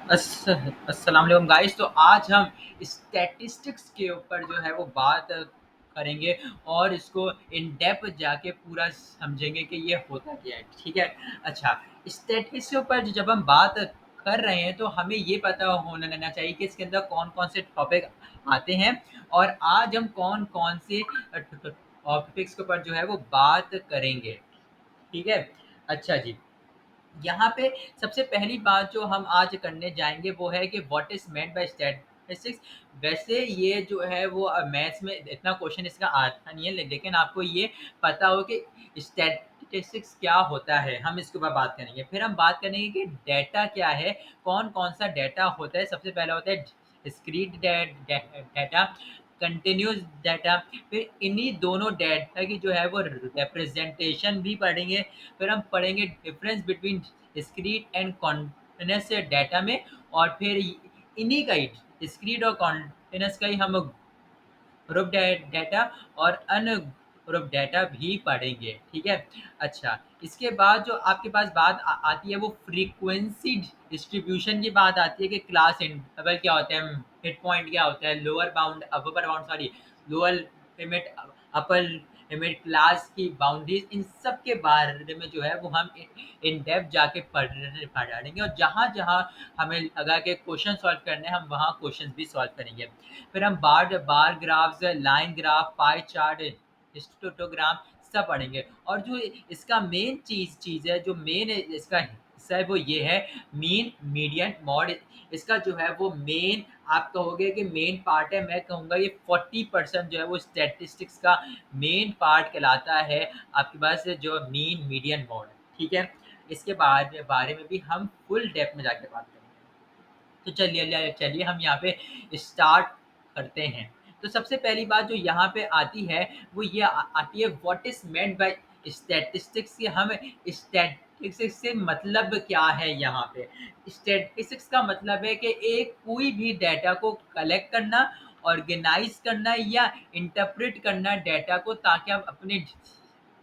अस्सलाम वालेकुम गाइस। तो आज हम स्टैटिस्टिक्स के ऊपर जो है वो बात करेंगे और इसको इन डेप्थ जाके पूरा समझेंगे कि ये होता क्या है। ठीक है। अच्छा, स्टैटिस्टिक्स के ऊपर जब हम बात कर रहे हैं तो हमें ये पता होना रहना चाहिए कि इसके अंदर कौन कौन से टॉपिक आते हैं और आज हम कौन कौन से टॉपिक्स के ऊपर जो है वो बात करेंगे। ठीक है। अच्छा जी, यहाँ पे सबसे पहली बात जो हम आज करने जाएँगे वो है कि what is meant by statistics. वैसे ये जो है वो मैथ्स में इतना क्वेश्चन इसका आता नहीं है, लेकिन आपको ये पता हो कि स्टैटिस्टिक्स क्या होता है, हम इसके ऊपर बात करेंगे। फिर हम बात करेंगे कि डेटा क्या है, कौन-कौन सा डेटा होता है। सबसे पहला होता है डिस्क्रीट डेटा, कंटीन्यूअस डाटा। फिर इन्हीं दोनों डाटा की जो है वो रिप्रेजेंटेशन भी पढ़ेंगे। फिर हम पढ़ेंगे difference between discrete and continuous data में, और फिर इन्हीं का ही डिस्क्रीट और कॉन्टिन्यूअस का ही हम ग्रुप डाटा और अन ग्रुप डाटा भी पढ़ेंगे। ठीक है। अच्छा, इसके बाद जो आपके पास बात आती है वो फ्रीक्वेंसी डिस्ट्रीब्यूशन की बात आती है कि क्लास इंटरवल क्या होता है, मिड पॉइंट क्या होता है, lower bound upper bound sorry lower limit upper limit, class की बाउंड्रीज, इन सब के बारे में जो है वो हम इन डेप्थ जाके पढ़ेंगे, और जहाँ जहाँ हमें लगा कि क्वेश्चन सॉल्व करने हैं हम वहाँ क्वेश्चन भी सॉल्व करेंगे। फिर हम बार बार graphs, line graph, pie chart, histogram सब पढ़ेंगे। और जो इसका मेन चीज़ है, जो मेन इसका हिस्सा है वो ये है मीन, मीडियन, मॉड। इसका जो है वो मेन, आप कहोगे कि मेन पार्ट है, मैं कहूँगा ये 40% जो है वो स्टैटिस्टिक्स का मेन पार्ट कहलाता है आपके पास, जो मीन, मीडियन, मॉड। ठीक है। इसके बारे में भी हम फुल डेप्थ में जाके बात करेंगे। तो चलिए हम यहाँ पे स्टार्ट करते हैं। तो सबसे पहली बात जो यहाँ पे आती है वो ये आती है what is meant by statistics, कि हम स्टैटिस्टिक्स से मतलब क्या है। यहाँ पे स्टैटिस्टिक्स का मतलब है कि एक कोई भी डाटा को कलेक्ट करना, ऑर्गेनाइज करना या इंटरप्रेट करना डाटा को, ताकि आप अपने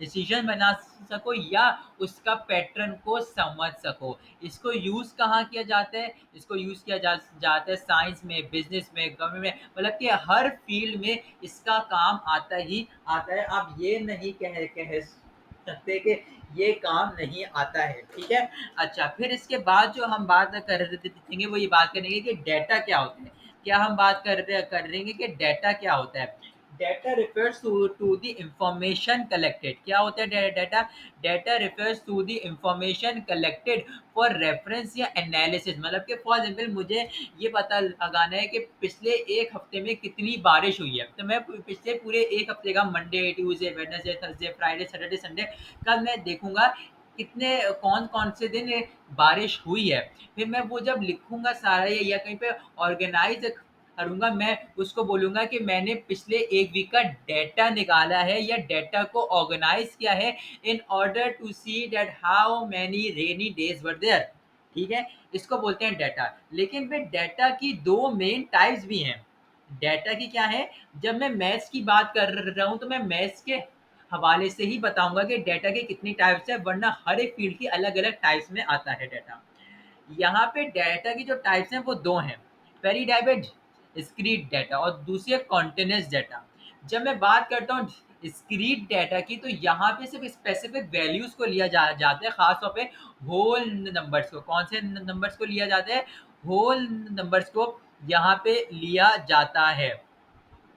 डिसीजन बना सको या उसका पैटर्न को समझ सको। इसको यूज़ कहाँ किया जाता है? इसको यूज़ किया जाता है साइंस में, बिज़नेस में, गवर्नमेंट में, मतलब कि हर फ़ील्ड में इसका काम आता ही आता है। आप ये नहीं कह सकते कि ये काम नहीं आता है। ठीक है? अच्छा, फिर इसके बाद जो हम बात करेंगे वो ये बात करेंगे कि डेटा क्या होता है? क्या हम बात करेंगे कि डेटा क्या होता है? Data refers to the information collected। क्या होता है data? Data refers to the information collected for reference या एनालिसिस। मतलब कि फॉर एग्जाम्पल मुझे ये पता लगाना है कि पिछले एक हफ्ते में कितनी बारिश हुई है, तो मैं पिछले पूरे एक हफ्ते का Monday, Tuesday, Wednesday, Thursday, Friday, Saturday, Sunday का मैं देखूंगा कितने कौन कौन से दिन बारिश हुई है। फिर मैं वो जब लिखूंगा सारा या कहीं पे ऑर्गेनाइज करूँगा, मैं उसको बोलूँगा कि मैंने पिछले 1 वीक का डेटा निकाला है या डेटा को ऑर्गेनाइज़ किया है in order to see that how many rainy days were there. ठीक है? इसको बोलते हैं डेटा। लेकिन फिर डेटा की 2 मेन टाइप्स भी हैं। डेटा की क्या है? जब मैं मैथ्स की बात कर रहा हूँ तो मैं मैथ्स के हवाले से ही बताऊँगा कि डेटा के कितनी टाइप्स हैं, वरना हर एक फ़ील्ड की अलग-अलग टाइप्स में आता है डेटा। यहाँ पे डेटा की जो टाइप्स हैं वो 2 हैं। पहली टाइप है डिस्क्रीट डेटा और दूसरी है कॉन्टिन्यूअस डेटा। जब मैं बात करता हूँ डिस्क्रीट डेटा की, तो यहाँ पे सिर्फ़ स्पेसिफिक वैल्यूज़ को लिया जाता है, ख़ास तौर पे होल नंबर्स को। कौन से नंबर्स को लिया जाता है? होल नंबर्स को यहाँ पे लिया जाता है।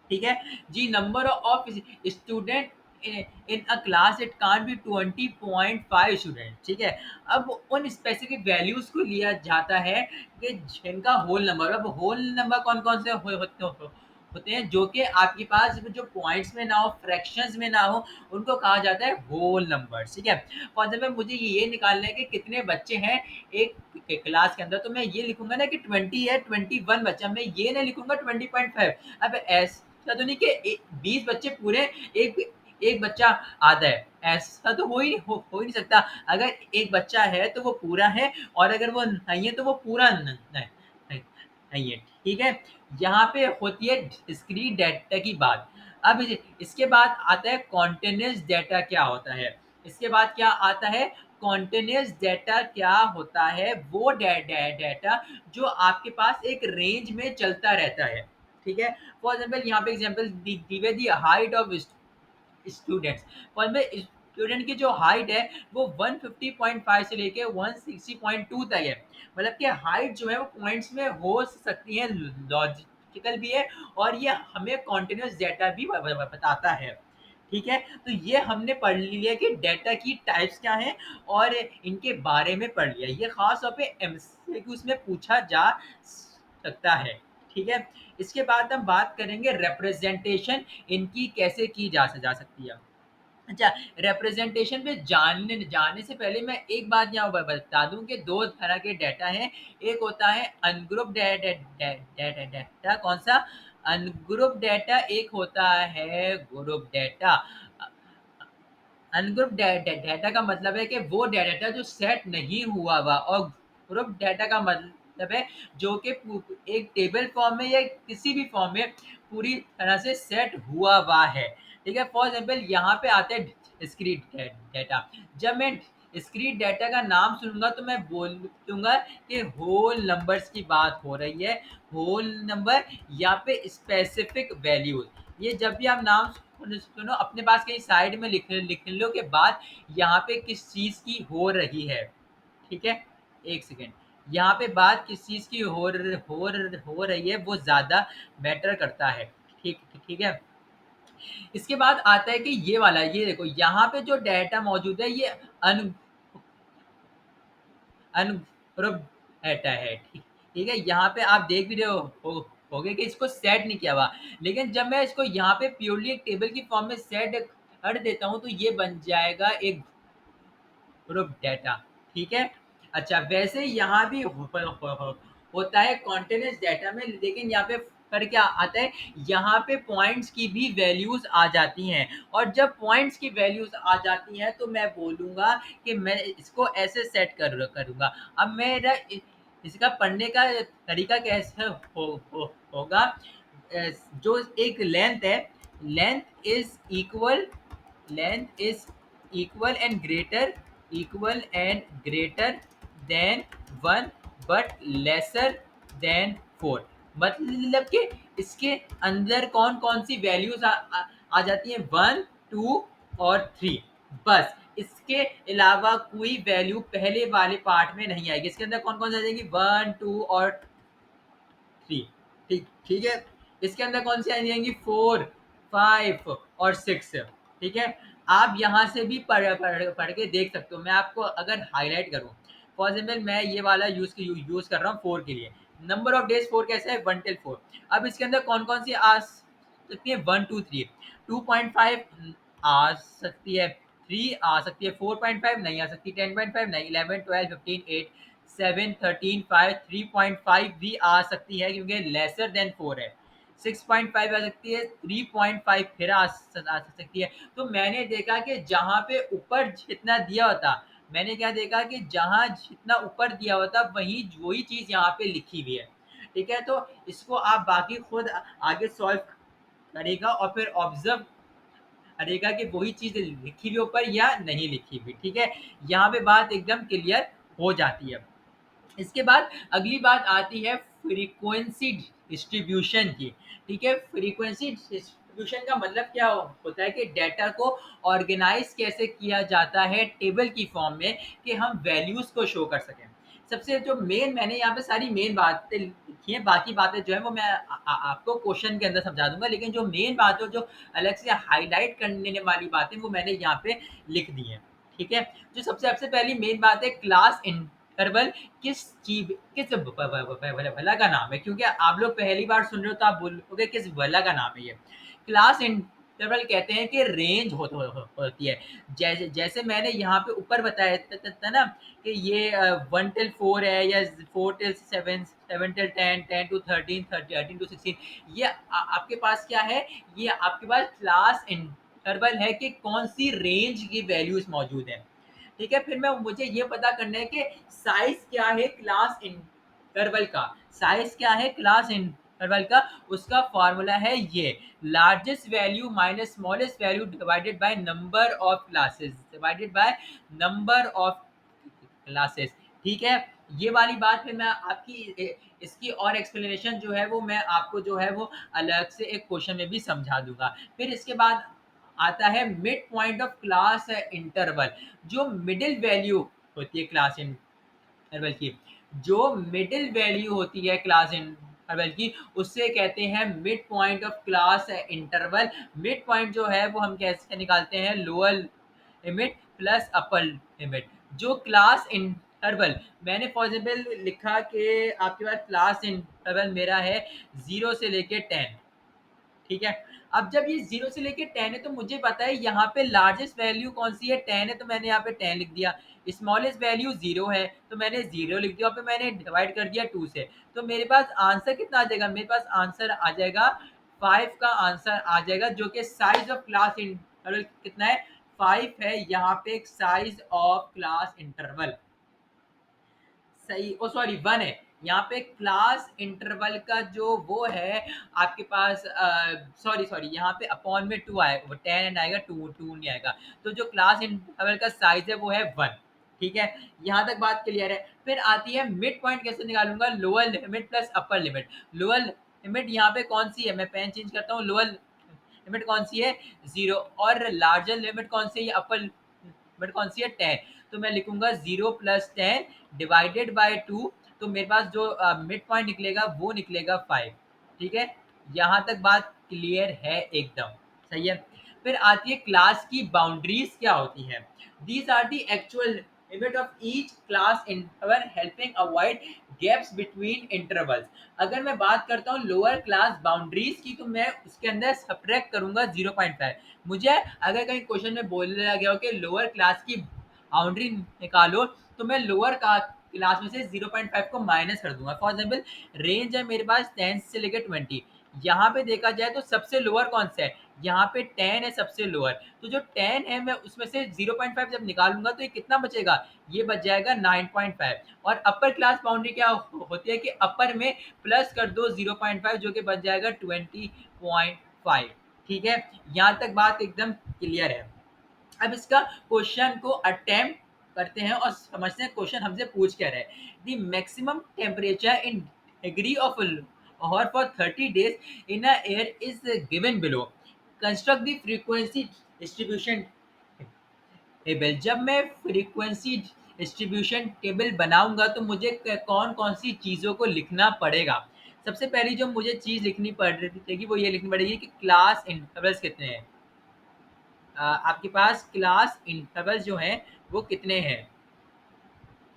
ठीक है जी। Number of student in a class it can be 20.5 student. ठीक है। अब उन स्पेसिफिक वैल्यूज को लिया जाता है कि जिनका होल नंबर, अब होल नंबर कौन कौन से होते हैं जो कि आपके पास जो पॉइंट्स में ना हो, फ्रैक्शंस में ना हो, उनको कहा जाता है होल नंबर। ठीक है। फॉर एग्जाम्पल मुझे ये निकालना है कि कितने बच्चे हैं एक क्लास के अंदर, तो मैं ये लिखूंगा ना कि 20 है, 21 बच्चा, मैं ये नहीं लिखूंगा 20.5। अब ऐसा तो नहीं कि 20 बच्चे पूरे, एक एक बच्चा आधा है, ऐसा तो हो ही नहीं सकता। अगर एक बच्चा है तो वो पूरा है, और अगर वो नहीं है तो वो पूरा नहीं नहीं है। ठीक है। यहाँ पे होती है डिस्क्रीट डेटा की बात। अब इसके बाद आता है कॉन्टिन्यूअस डेटा क्या होता है। इसके बाद क्या आता है? कॉन्टिन्यूस डाटा क्या होता है? वो डाटा जो आपके पास एक रेंज में चलता रहता है, ठीक है? फॉर एग्जाम्पल यहाँ पे एग्जाम्पल दी हुई दी height of students. For example student की जो हाइट है वो 150.5 से लेके 160.2 तक है। मतलब कि हाइट जो है वो पॉइंट्स में हो सकती है, लॉजिकल भी है, और ये हमें कॉन्टिन्यूस डाटा भी बताता है। ठीक है, तो ये हमने पढ़ लिया कि डाटा की टाइप्स क्या हैं और इनके बारे में पढ़ लिया। ये खास तौर पे एमसीक्यूज में पूछा जा सकता है। ठीक है, इसके बाद हम बात करेंगे रिप्रेजेंटेशन इनकी कैसे की जा सकती है। अच्छा, रिप्रेजेंटेशन पे जानने जाने से पहले मैं एक बात यहाँ बता दूं कि दो तरह के डाटा हैं। एक होता है अनग्रुप डाटा, कौन सा? Ungroup data. एक होता है ग्रुप डाटा। अनग्रुप डाटा का मतलब है कि वो डाटा जो सेट नहीं हुआ हुआ, और ग्रुप डाटा का मतलब है जो कि एक टेबल फॉर्म में या किसी भी फॉर्म में पूरी तरह से सेट हुआ हुआ है। ठीक है, फॉर एग्जाम्पल यहाँ पे आता है डिस्क्रीट डाटा। जब मैं डिस्क्रीट डाटा का नाम सुनूंगा तो मैं बोलूंगा कि होल नंबर्स की बात हो रही है। होल नंबर या पे स्पेसिफिक वैल्यूज। ये जब भी आप नाम सुनो अपने पास कहीं साइड में लिख लो के बाद यहाँ पे किस चीज की हो रही है। ठीक है, एक सेकेंड। यहाँ पे बात किस चीज की हो रही है वो ज्यादा मैटर करता है। ठीक ठीक है। इसके बाद आता है कि ये वाला, ये देखो यहाँ पे जो डाटा मौजूद है ये अन अनग्रुप डाटा है। ठीक ठीक है, यहाँ पे आप देख भी रहे होगे कि इसको सेट नहीं किया हुआ। लेकिन जब मैं इसको यहाँ पे प्योरली एक टेबल की फॉर्म में सेट कर देता हूँ तो ये बन जाएगा एक ग्रुप डाटा। ठीक है। अच्छा, वैसे यहाँ भी होता है कॉन्टिन्यूस डाटा में, लेकिन यहाँ पे फर्क क्या आता है, यहाँ पे पॉइंट्स की भी वैल्यूज आ जाती हैं। और जब पॉइंट्स की वैल्यूज आ जाती हैं तो मैं बोलूँगा कि मैं इसको ऐसे सेट करूँगा। अब मेरा इसका पढ़ने का तरीका कैसे होगा? जो एक लेंथ है, length is equal length is equal and greater than 1 but lesser than 4। मतलब कि इसके अंदर कौन कौन सी वैल्यूज आ जाती हैं? 1, 2 और 3। बस इसके अलावा कोई वैल्यू पहले वाले पार्ट में नहीं आएगी। इसके अंदर कौन कौन सी आ जाएगी? 1, 2 और 3। ठीक ठीक है। इसके अंदर कौन सी आ जाएंगी? 4, 5 और 6। ठीक है, आप यहाँ से भी पढ़ के देख सकते हो। मैं आपको अगर हाईलाइट करूँ, फॉर एग्जाम्पल मैं ये वाला यूज कर रहा हूँ 4 के लिए। नंबर ऑफ डेज 4 कैसे है? 1 till 4। अब इसके अंदर कौन कौन सी आ सकती है? 1, 2, 3। 2.5 आ सकती है, 3 आ सकती है, 4.5 नहीं आ सकती, 10.5 नहीं, 11, 12, 15, 8, 7, 13, 5, 3.5 भी आ सकती है क्योंकि लेसर देन 4 है। 6.5 आ सकती है, 3.5 फिर आ सकती है। तो मैंने देखा कि जहाँ पे ऊपर जितना दिया होता, मैंने क्या देखा कि जहाँ जितना ऊपर दिया होता वही वही चीज़ यहाँ पे लिखी हुई है। ठीक है, तो इसको आप बाकी खुद आगे सॉल्व करेगा और फिर ऑब्जर्व करेगा कि वही चीज़ लिखी हुई ऊपर या नहीं लिखी हुई। ठीक है, यहाँ पे बात एकदम क्लियर हो जाती है। इसके बाद अगली बात आती है फ्रीक्वेंसी डिस्ट्रीब्यूशन की। ठीक है, फ्रीक्वेंसी डिस्ट्रीब्यूशन का मतलब क्या होता है कि डाटा को ऑर्गेनाइज कैसे किया जाता है टेबल की फॉर्म में कि हम वैल्यूज को शो कर सकें। सबसे जो मेन, मैंने यहाँ पे सारी मेन बातें लिखी हैं, बाकी बातें जो है वो मैं आपको क्वेश्चन के अंदर समझा दूंगा, लेकिन जो मेन बात है, जो अलग से हाईलाइट करने वाली बातें, वो मैंने यहाँ पे लिख दी हैं। ठीक है, जो सबसे सबसे पहली मेन बात है क्लास इंटरवल किस चीज, किस भला का नाम है? क्योंकि आप लोग पहली बार सुन रहे हो तो आप बोलोगे किस भला का नाम है ये? क्लास इंटरवल कहते हैं कि रेंज होती है। जैसे जैसे मैंने यहाँ पे ऊपर बताया था ना कि ये 1 till 4 है, या 4 till 7, 7 till 10, 10 to 13, 13 to 16। ये आपके पास क्या है? ये आपके पास क्लास इंटरवल है कि कौन सी रेंज की वैल्यूज मौजूद है। ठीक है, फिर मैं मुझे ये पता करना है कि साइज क्या है क्लास इंटरवल का। साइज क्या है क्लास इंटरवल का? उसका फॉर्मूला है ये, largest value minus smallest value divided by number of classes, divided by number of classes. ठीक है, ये वाली बात पे मैं आपकी इसकी और एक्सप्लेनेशन जो है वो मैं आपको जो है वो अलग से एक क्वेश्चन में भी समझा दूंगा। फिर इसके बाद आता है mid point of class interval. जो मिडिल वैल्यू होती है क्लास इंटरवल की, जो मिडिल वैल्यू होती है क्लास इंटरवल की, उससे कहते हैं mid point of class interval. Mid point जो है वो हम कैसे निकालते हैं, lower limit plus upper limit. जो क्लास इंटरवल मैंने फॉर एग्जाम्पल लिखा कि आपके पास क्लास इंटरवल मेरा है 0 से लेके 10, ठीक है। अब जब ये 0 से लेके 10 है तो मुझे पता है यहाँ पे लार्जेस्ट वैल्यू कौन सी है, 10 है, तो मैंने यहाँ पे 10 लिख दिया। स्मॉलेस्ट वैल्यू 0 है तो मैंने 0 लिख दिया, और फिर मैंने डिवाइड कर दिया 2 से। तो मेरे पास आंसर कितना आ जाएगा, मेरे पास आंसर आ जाएगा 5 का आंसर आ जाएगा, जो कि साइज ऑफ क्लास इंटरवल कितना है, 5 है यहाँ पे एक साइज ऑफ क्लास इंटरवल। सही, ओ सॉरी 1 है यहाँ पे क्लास इंटरवल का, जो वो है आपके पास, सॉरी सॉरी यहाँ पे अपॉन में 2 आएगा, वो 10 आएगा, 2 नहीं आएगा। तो जो क्लास इंटरवल का साइज है वो है 1। ठीक है, यहाँ तक बात क्लियर है। फिर आती है मिड पॉइंट कैसे निकालूंगा, lower limit plus upper limit. Lower limit यहाँ पे कौन सी है, मैं पेन चेंज करता हूँ, लोअर लिमिट कौन सी है, 0, और लार्जर लिमिट कौन सी है, अपर लिमिट कौन सी है, 10। तो मैं लिखूंगा 0 प्लस 10 डिवाइडेड बाय 2, तो मेरे पास जो मिड पॉइंट निकलेगा वो निकलेगा 5। ठीक है, यहाँ तक बात क्लियर है एकदम, सही है। फिर आती है क्लास की बाउंड्रीज क्या होती है। These are the actual limit of each class interval helping avoid gaps between intervals. अगर मैं बात करता हूँ लोअर क्लास बाउंड्रीज की, तो मैं उसके अंदर सब्ट्रैक्ट करूंगा 0.5। मुझे अगर कहीं क्वेश्चन में बोला गया हो कि लोअर क्लास की बाउंड्री निकालो, तो मैं लोअर का क्लास में से 0.5 को माइनस कर दूंगा। फॉर एग्जाम्पल रेंज है मेरे पास 10 से लेकर 20, यहाँ पे देखा जाए तो सबसे लोअर कौन सा है, यहाँ पे 10 है सबसे लोअर। तो जो 10 है मैं उसमें से 0.5 जब निकालूंगा तो ये कितना बचेगा, ये बच जाएगा 9.5। और अपर क्लास बाउंड्री क्या होती है कि अपर में प्लस कर दो 0.5, जो कि बच जाएगा 20.5। ठीक है, यहाँ तक बात एकदम क्लियर है। अब इसका क्वेश्चन को अटेम्प्ट करते हैं और समझते हैं क्वेश्चन हमसे पूछ क्या रहा है। The maximum temperature in degree of और for 30 days in a year is given below. Construct the frequency distribution table. जब मैं फ्रीक्वेंसी डिस्ट्रीब्यूशन टेबल बनाऊंगा तो मुझे कौन कौन सी चीज़ों को लिखना पड़ेगा। सबसे पहली जो मुझे चीज़ लिखनी पड़ेगी वो ये लिखनी पड़ेगी कि क्लास इंटरवल्स कितने हैं। आपके पास क्लास इंटरवल जो हैं वो कितने हैं,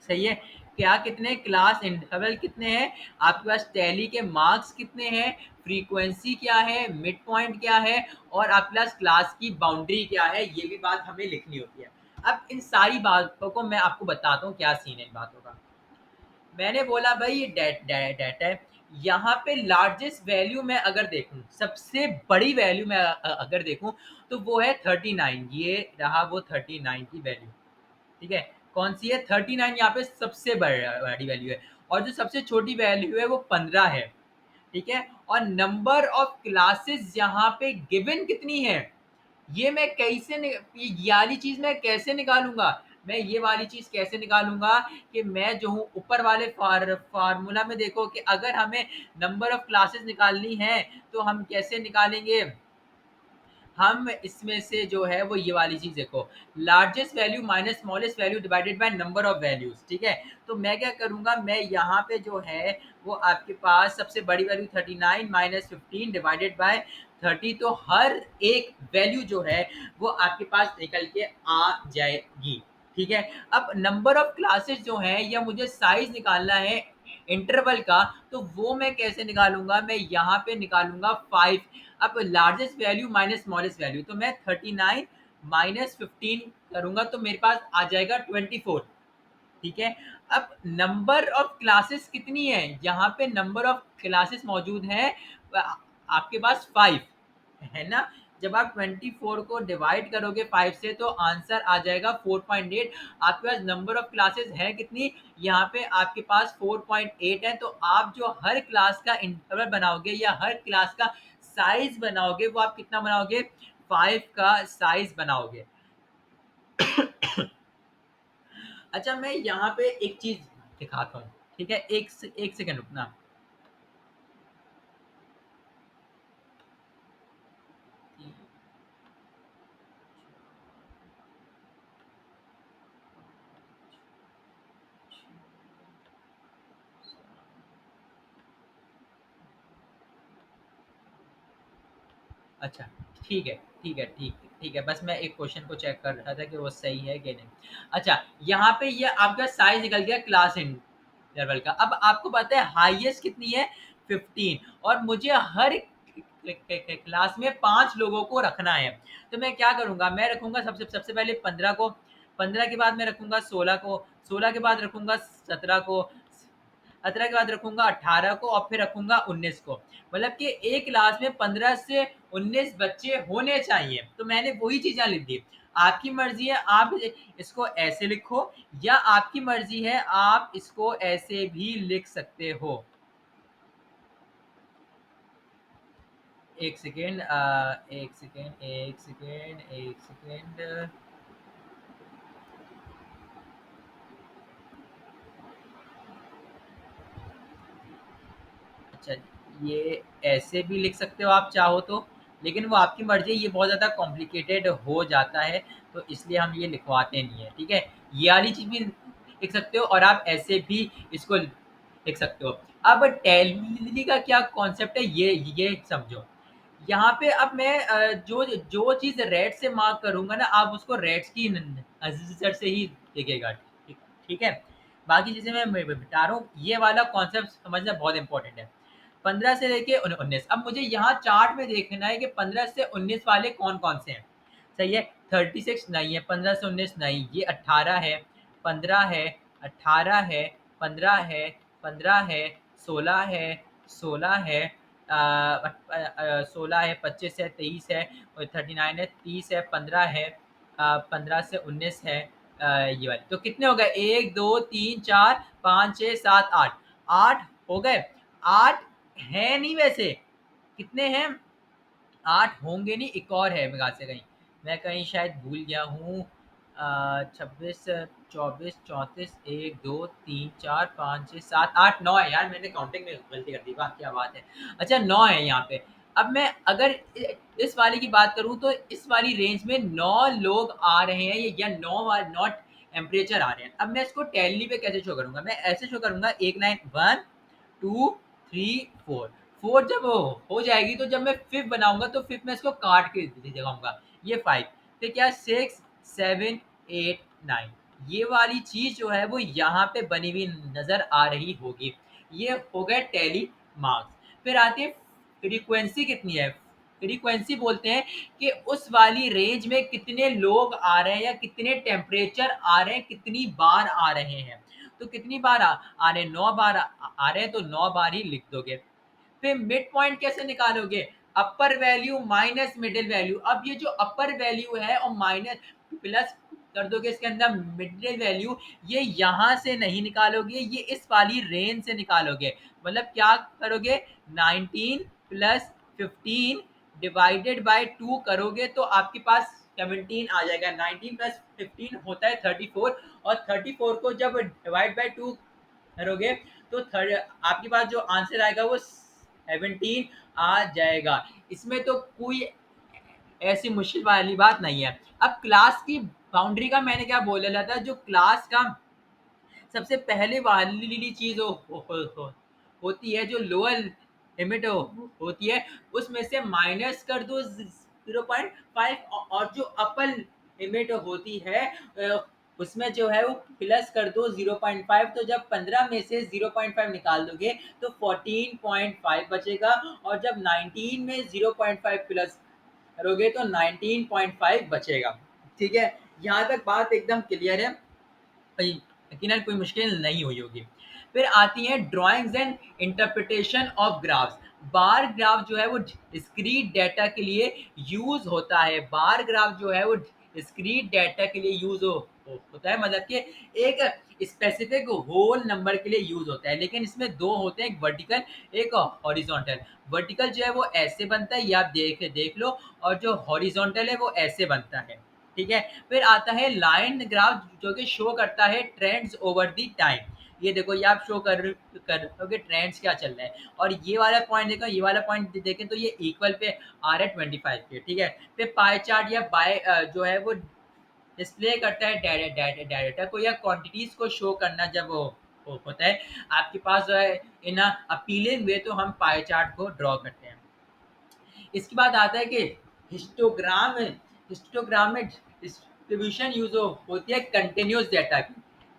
सही है। क्या कितने क्लास इंटरवल कितने हैं, आपके पास टैली के मार्क्स कितने हैं, फ्रीक्वेंसी क्या है, मिड पॉइंट क्या है, और आपके पास क्लास की बाउंड्री क्या है, ये भी बात हमें लिखनी होती है। अब इन सारी बातों को मैं आपको बताता हूँ क्या सीन है इन बातों का। मैंने बोला भाई ये डाटा है। यहाँ पे लार्जेस्ट वैल्यू मैं अगर देखूं, सबसे बड़ी वैल्यू मैं अगर देखूं, तो वो है 39। ये रहा वो 39 की वैल्यू। ठीक है, कौन सी है, 39 यहाँ पे सबसे बड़ी वैल्यू है। और जो सबसे छोटी वैल्यू है वो 15 है। ठीक है, और नंबर ऑफ क्लासेस यहाँ पे गिवन कितनी है, ये मैं कैसे ये वाली चीज मैं कैसे निकालूंगा, मैं ये वाली चीज कैसे निकालूंगा कि मैं जो हूँ ऊपर वाले फार्मूला में देखो कि अगर हमें नंबर ऑफ क्लासेस निकालनी है तो हम कैसे निकालेंगे। हम इसमें से जो है वो ये वाली चीज देखो, largest value minus smallest value divided by number of values. ठीक है, तो मैं क्या करूंगा, मैं यहाँ पे जो है वो आपके पास सबसे बड़ी वैल्यू 39 माइनस 15 डिवाइडेड बाय 30, तो हर एक वैल्यू जो है वो आपके पास निकल के आ जाएगी। ठीक है, अब नंबर ऑफ क्लासेस जो है या मुझे साइज निकालना है इंटरवल का, तो वो मैं कैसे निकालूंगा, मैं यहाँ पे निकालूंगा 5। अब largest value minus smallest value, तो मैं 39 माइनस 15 करूंगा तो मेरे पास आ जाएगा 24। ठीक है, अब नंबर ऑफ क्लासेस कितनी है, यहाँ पे नंबर ऑफ क्लासेस मौजूद है आपके पास 5 है ना। जब आप 24 को डिवाइड करोगे 5 से तो आंसर आ जाएगा 4.8। आपके पास नंबर ऑफ क्लासेस है कितनी, यहाँ पे आपके पास 4.8 है। तो आप जो हर क्लास का इंटरवल बनाओगे या हर क्लास का साइज बनाओगे वो आप कितना बनाओगे, 5 का साइज बनाओगे। अच्छा, मैं यहाँ पे एक चीज़ दिखाता हूँ, ठीक है? एक सेकंड रुकना। अच्छा, ठीक है, ठीक है, ठीक है, बस मैं एक क्वेश्चन को चेक कर रहा था कि वो सही है कि नहीं। अच्छा, यहाँ पे ये आपका साइज़ निकल गया क्लास इंटरवल का। अब आपको पता है हाईएस्ट कितनी है? 15, और मुझे हर क्लास में 5 लोगों को रखना है। तो मैं क्या करूँगा, मैं रखूँगा सबसे सबसे पहले 15 को, 15 के बाद मैं रखूँगा 16 को, 16 के बाद रखूँगा 17 को, 17 के बाद रखूँगा 18 को और फिर रखूँगा 19 को। मतलब कि एक क्लास में 15 से 19 बच्चे होने चाहिए। तो मैंने वही चीज़ें लिख दी। आपकी मर्ज़ी है, आप इसको ऐसे लिखो, या आपकी मर्ज़ी है आप इसको ऐसे भी लिख सकते हो। 1 सेकंड, 1 सेकंड, 1 सेकंड, 1 सेकंड। अच्छा, ये ऐसे भी लिख सकते हो आप चाहो तो, लेकिन वो आपकी मर्ज़ी है, ये बहुत ज़्यादा कॉम्प्लिकेटेड हो जाता है, तो इसलिए हम ये लिखवाते नहीं हैं, ठीक है? ये वाली चीज़ भी लिख सकते हो और आप ऐसे भी इसको लिख सकते हो। अब टैली का क्या कॉन्सेप्ट है, ये समझो। यहाँ पे अब मैं जो जो चीज़ रेड से मार्क करूँगा ना, आप उसको रेड्स की नज़र से ही देखिएगा, ठीक है? बाकी चीज़ें मैं मिटा रहा हूँ, ये वाला कॉन्सेप्ट समझना बहुत इम्पोर्टेंट है। 15 से लेके 19, अब मुझे यहाँ चार्ट में देखना है कि 15 से 19 वाले कौन-कौन से हैं, सही है? 36 नहीं है, 15 से 19 नहीं, ये 18 है, 15 है, 18 है, 15 है, 15 है, 16 है, 16 है, 16 है, 25 है, 23 है, और 39 है, 30 है, 15 है, 15 से 19 है, ये वाली। तो कितने हो गए? 1, 2, 3, 4, 5, 6, 7, 8। 8 हो गए। 8 हैं नहीं वैसे, कितने हैं? 8 होंगे नहीं, एक और है मेरे ख़्याल से कहीं। मैं कहीं शायद भूल गया हूँ। 26, 24, 34, 1, 2, 3, 4, 5, 6, 7, 8, 9 है यार, मैंने काउंटिंग में गलती कर दी, वाह! क्या बात है। अच्छा, 9 है यहाँ पे। अब मैं अगर इस वाले की बात करूँ तो इस वाली रेंज में 9 लोग आ रहे हैं, या 9 टेम्परेचर आ रहे हैं। अब मैं इसको टैली पे कैसे शो करूँगा? मैं ऐसे शो करूँगा, एक लाइन 1, 2, 3, 4। 4 जब हो जाएगी, तो जब मैं 5th बनाऊँगा तो 5th में इसको काट के दिखाऊँगा। ये 5, फिर क्या 6, 7, 8, 9, ये वाली चीज़ जो है वो यहाँ पे बनी हुई नज़र आ रही होगी। ये हो गए टैली मार्क्स। फिर आती है फ्रीक्वेंसी कितनी है? फ्रीक्वेंसी बोलते हैं कि उस वाली रेंज में कितने लोग आ रहे हैं, या कितने टेम्परेचर आ रहे हैं, कितनी बार आ रहे हैं। तो कितनी बार आ रहे हैं? 9 बार आ रहे हैं, तो 9 बार ही लिख दोगे। फिर मिड पॉइंट कैसे निकालोगे? अपर वैल्यू माइनस मिडिल वैल्यू। अब ये जो अपर वैल्यू है और माइनस प्लस कर दोगे इसके अंदर मिडिल वैल्यू, ये यहाँ से नहीं निकालोगे, ये इस वाली रेंज से निकालोगे। मतलब क्या करोगे? 19 प्लस 15 डिवाइडेड बाय 2 करोगे तो आपके पास 17 आ जाएगा। 19 प्लस 15 होता है 34, और 34 को जब डिवाइड बाय 2 करोगे तो आपके पास जो आंसर आएगा वो 17 आ जाएगा। इसमें तो कोई ऐसी मुश्किल वाली बात नहीं है। अब क्लास की बाउंड्री का मैंने क्या बोला था, जो क्लास का सबसे पहले वाली चीज़ होती है, जो लोअर लिमिट होती है, उसमें से माइनस कर दो 0.5, और जो अपर लिमिट होती है उसमें जो है वो प्लस कर दो 0.5। तो जब 15 में से 0.5 निकाल दोगे तो 14.5 बचेगा, और जब 19 में 0.5 प्लस करोगे तो 19.5 बचेगा। ठीक है, यहाँ तक बात एकदम क्लियर है। भाई, यकीनन कोई मुश्किल नहीं हुई होगी। फिर आती हैं drawings and interpretation of graphs. Bar graph जो है वो डिस्क्रीट डाटा के लिए यूज़ होता है। बार ग्राफ जो है वो डिस्क्रीट डाटा के लिए यूज़ होता है, मतलब कि एक स्पेसिफिक होल नंबर के लिए यूज़ होता है। लेकिन इसमें 2 होते हैं, एक वर्टिकल, एक हॉरिजॉन्टल। वर्टिकल जो है वो ऐसे बनता है, ये आप देख लो, और जो हॉरिजॉन्टल है वो ऐसे बनता है। ठीक है? फिर आता है लाइन ग्राफ जो कि शो करता है ट्रेंड्स ओवर द टाइम। ये देखो ये आप शो कर रहे हो कि ट्रेंड्स क्या चल रहा है, और ये वाला पॉइंट देखो, ये वाला पॉइंट देखें तो ये इक्वल पे आ रहा है 25 पे, ठीक है? फिर पाई चार्ट या बाय जो है वो डिस्प्ले करता है डाटा को या क्वांटिटीज को शो करना जब वो होता है आपके पास जो है इन अपीलिंग वे, तो हम पाई चार्ट को ड्रॉ करते हैं। इसके बाद आता है कि हिस्टोग्राम हिस्टोग्राम में डिस्ट्रीब्यूशन यूज होती है कंटिन्यूस डाटा की।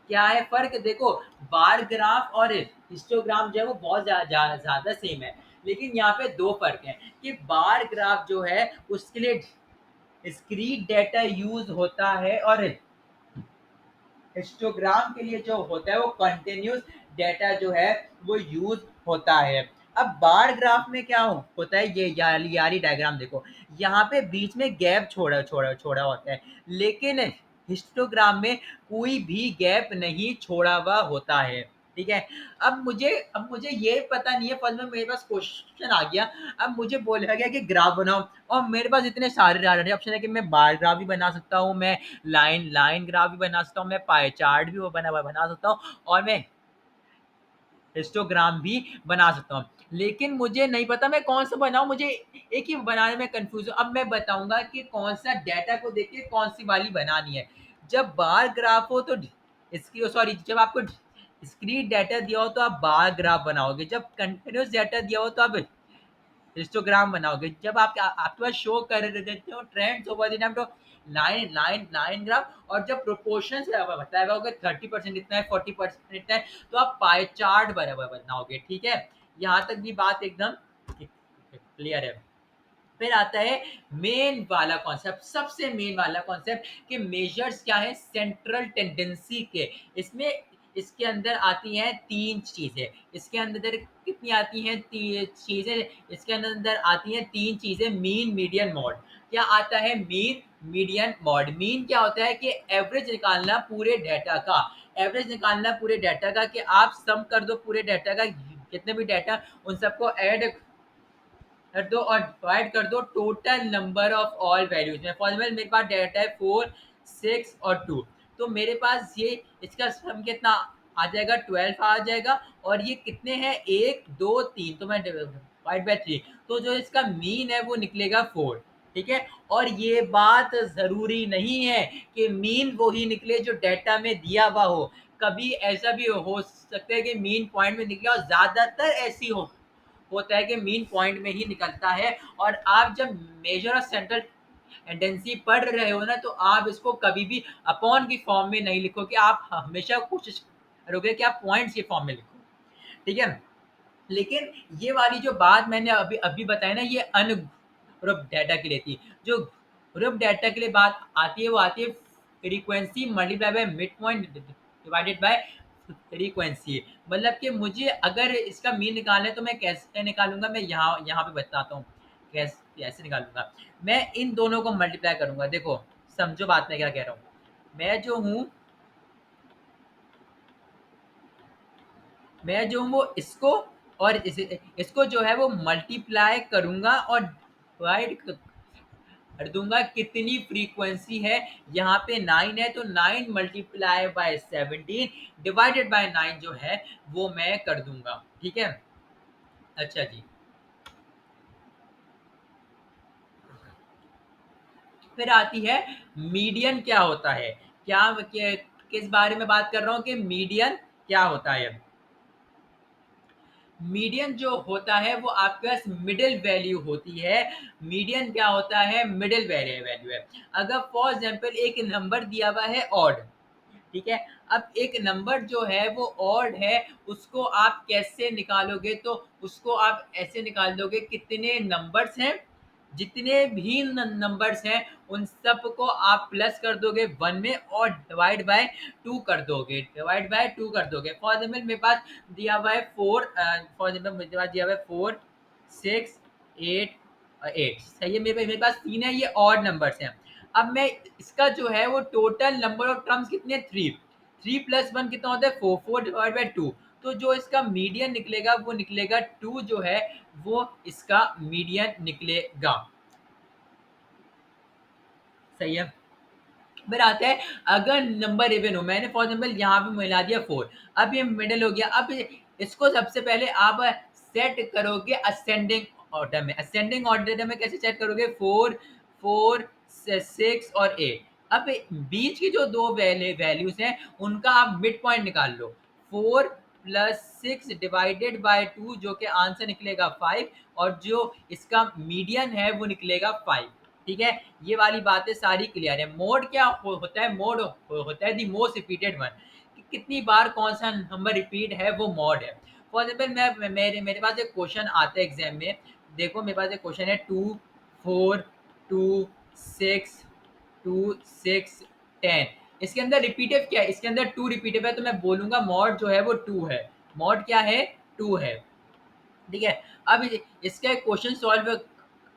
क्या है फ़र्क? देखो, बार ग्राफ और हिस्टोग्राम जो है वो बहुत ज़्यादा सेम है, लेकिन यहाँ पे 2 फ़र्क हैं कि बार ग्राफ जो है उसके लिए डिस्क्रीट डाटा यूज़ होता है, और हिस्टोग्राम के लिए जो होता है वो कंटिन्यूस डाटा जो है वो यूज होता है। अब बार ग्राफ में क्या होता है, ये याली डायग्राम देखो, यहाँ पे बीच में गैप छोड़ा छोड़ा छोड़ा होता है, लेकिन हिस्टोग्राम में कोई भी गैप नहीं छोड़ा हुआ होता है, ठीक है? अब मुझे ये पता नहीं है, फर्स्ट में मेरे पास क्वेश्चन आ गया, अब मुझे बोला गया कि ग्राफ बनाओ, और मेरे पास इतने सारे ऑप्शन है कि मैं बार ग्राफ भी बना सकता हूँ, मैं लाइन लाइन ग्राफ भी बना सकता हूँ, मैं पाई चार्ट भी वो बना सकता हूँ, और मैं हिस्टोग्राम भी बना सकता हूँ। लेकिन मुझे नहीं पता मैं कौन सा बनाऊँ, मुझे एक ही बनाने में कन्फ्यूज़ हूँ। अब मैं बताऊँगा कि कौन सा डाटा को देख के कौन सी वाली बनानी है। जब बार ग्राफ हो तो इसकी सॉरी, जब आपको डिस्क्रीट डाटा दिया हो तो आप बार ग्राफ बनाओगे, जब कंटीन्यूअस डाटा दिया हो तो आप हिस्टोग्राम बनाओगे। जब आप आपके पास शो कर देते हो ट्रेंड्स ओवर द टाइम, तो लाइन लाइन लाइन ग्राफ, और जब प्रोपोर्शन से बताया हुआ होगा 30% इतना है, 40% इतना है, तो आप पाई चार्ट बराबर बनाओगे, ठीक है? यहाँ तक भी बात एकदम क्लियर है। फिर आता है मेन वाला कॉन्सेप्ट, सबसे मेन वाला कॉन्सेप्ट कि मेजर्स क्या है सेंट्रल टेंडेंसी के। इसमें इसके अंदर आती हैं 3 चीज़ें। इसके अंदर कितनी आती हैं? चीज़ें इसके अंदर आती हैं 3 चीज़ें, मीन, मीडियन, मॉड। क्या आता है मीन, मीडियन, मॉड? मीन क्या होता है कि एवरेज निकालना पूरे डाटा का, एवरेज निकालना पूरे डाटा का, कि आप सम कर दो पूरे डाटा का, जितने भी डाटा उन सबको ऐड कर दो और डिवाइड कर दो total number of all values में। फॉर एग्जाम्पल मेरे पास डाटा है 4, 6 और 2, तो मेरे पास ये इसका सम कितना आ जाएगा? 12 आ जाएगा, और ये कितने हैं? 1, 2, 3, तो मैं डिवाइड बाय 3, तो जो इसका मीन है वो निकलेगा 4, ठीक है? और ये बात ज़रूरी नहीं है कि मीन वो ही निकले जो डाटा में दिया हुआ हो, कभी ऐसा भी हो सकता है कि मीन पॉइंट में निकले, और ज़्यादातर ऐसी होता है कि मीन पॉइंट में ही निकलता है। और आप जब मेजर और सेंट्रल टेंडेंसी पढ़ रहे हो ना, तो आप इसको कभी भी अपॉन की फॉर्म में नहीं लिखोगे, आप हमेशा कोशिश करोगे कि आप पॉइंट्स के फॉर्म में लिखो, ठीक है? लेकिन ये वाली जो बात मैंने अभी अभी बताई ना, ये अनग्रुप डाटा के लिए थी। जो ग्रुप डाटा के लिए बात आती है वो आती है frequency multiply by mid point divided by frequency. मतलब कि मुझे अगर इसका मीन निकालना है तो मैं कैसे निकालूंगा? मैं यहाँ यहाँ पे बताता हूँ कैसे कैसे निकालूंगा। मैं इन दोनों को मल्टीप्लाई करूंगा। देखो, समझो बात मैं क्या कह रहा हूँ। मैं जो हूँ वो इसको और इसको जो है वो मल्टीप्लाई करूंगा और डिवाइड कर दूंगा। कितनी फ्रीक्वेंसी है? यहाँ पे 9 है, तो 9 मल्टीप्लाई बाय 17 डिवाइडेड बाय 9 जो है वो मैं कर दूंगा, ठीक है? अच्छा जी। फिर आती है मीडियन। क्या होता है? किस बारे में बात कर रहा हूँ कि मीडियन क्या होता है? मीडियन जो होता है वो आपके पास मिडिल वैल्यू होती है। मीडियन क्या होता है? मिडिल वैल्यू वैल्यू है। अगर फॉर एग्जांपल एक नंबर दिया हुआ है ऑड, ठीक है? अब एक नंबर जो है वो ऑड है, उसको आप कैसे निकालोगे? तो उसको आप ऐसे निकाल दोगे, कितने नंबर्स हैं, जितने भी नंबर्स हैं उन सब को आप प्लस कर दोगे 1 में, और डिवाइड बाय 2 कर दोगे, डिवाइड बाय 2 कर दोगे। फॉर एग्जाम्पल मेरे पास दिया हुआ है 4, फॉर एग्जाम्पल मेरे पास दिया हुआ है 4, 6, 8 और 8, सही है? मेरे पास 3 है, ये ऑड नंबर्स हैं। अब मैं इसका जो है वो टोटल नंबर ऑफ टर्म्स कितने? 3, 3 प्लस 1 कितना होता है? 4, 4 डिवाइड बाय 2, तो जो इसका मीडियन निकलेगा वो निकलेगा 2, जो है वो इसका मीडियन निकलेगा, सही है? फिर आता है अगर नंबर इवन हो, मैंने फॉर एग्जाम्पल यहाँ पे मिला दिया 4, अब ये मिडल हो गया। अब इसको सबसे पहले आप सेट करोगे असेंडिंग ऑर्डर में। असेंडिंग ऑर्डर में कैसे सेट करोगे? 4 4 6 और 8। अब बीच की जो दो वैल्यूज हैं उनका आप मिड पॉइंट निकाल लो। 4 प्लस 6 डिवाइडेड बाय 2 जो कि आंसर निकलेगा 5, और जो इसका मीडियन है वो निकलेगा 5। ठीक है, ये वाली बातें सारी क्लियर है। मोड क्या होता है? मोड होता है दी मोस्ट रिपीटेड वन, कि कितनी बार कौन सा नंबर रिपीट है वो मॉड है। फॉर एग्जाम्पल मेरे मेरे पास एक क्वेश्चन आता है एग्जाम में। देखो मेरे पास एक क्वेश्चन है 2 4 2 6 2 6 10। इसके अंदर रिपीटेड क्या है? इसके अंदर 2 रिपीटेड है, तो मैं बोलूंगा मॉड जो है वो 2 है। मॉड क्या है? 2 है। ठीक है, अब इसका एक क्वेश्चन सॉल्व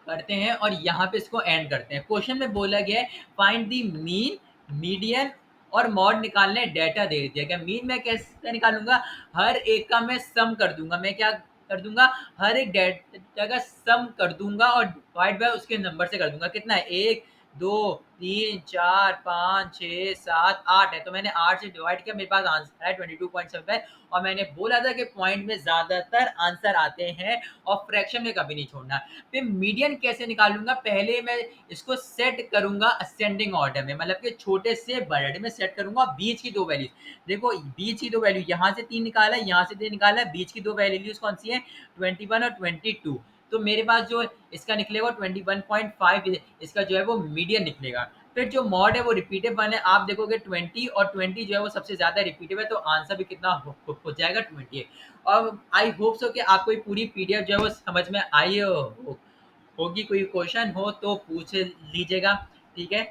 करते हैं और यहाँ पे इसको एंड करते हैं। क्वेश्चन में बोला गया है फाइंड दी मीन, मीडियन और मॉड निकालना है, डाटा दे दिया गया। मीन मैं कैसे निकालूंगा? हर एक का मैं सम कर दूंगा। मैं क्या कर दूंगा? हर एक डाटा का सम कर दूंगा और डिवाइड बाय उसके नंबर से कर दूंगा। कितना है? 1 2 3 4 5 6 7 8 है, तो मैंने 8 से डिवाइड किया, मेरे पास आंसर है 22.75। और मैंने बोला था कि पॉइंट में ज्यादातर आंसर आते हैं और फ्रैक्शन में कभी नहीं छोड़ना। फिर मीडियन कैसे निकालूंगा? पहले मैं इसको सेट करूंगा असेंडिंग ऑर्डर में, मतलब कि छोटे से बड़े में सेट करूंगा बीच की दो वैल्यूज। देखो बीच की दो वैल्यू, यहाँ से 3 निकाला है, यहाँ से 3 निकाला है, बीच की दो वैल्यूज कौन सी है? 21 और 22। तो मेरे पास जो इसका निकलेगा 21.5, इसका जो है वो मीडियन निकलेगा। फिर जो मॉड है वो रिपीटेड वन है, आप देखोगे 20, और 20 जो है वो सबसे ज्यादा रिपीटेड है, तो आंसर भी कितना हो जाएगा? 28। और आई होप सो कि आपको ये पूरी पीडीएफ जो है वो समझ में आई होगी। कोई क्वेश्चन हो तो पूछ लीजिएगा। ठीक है।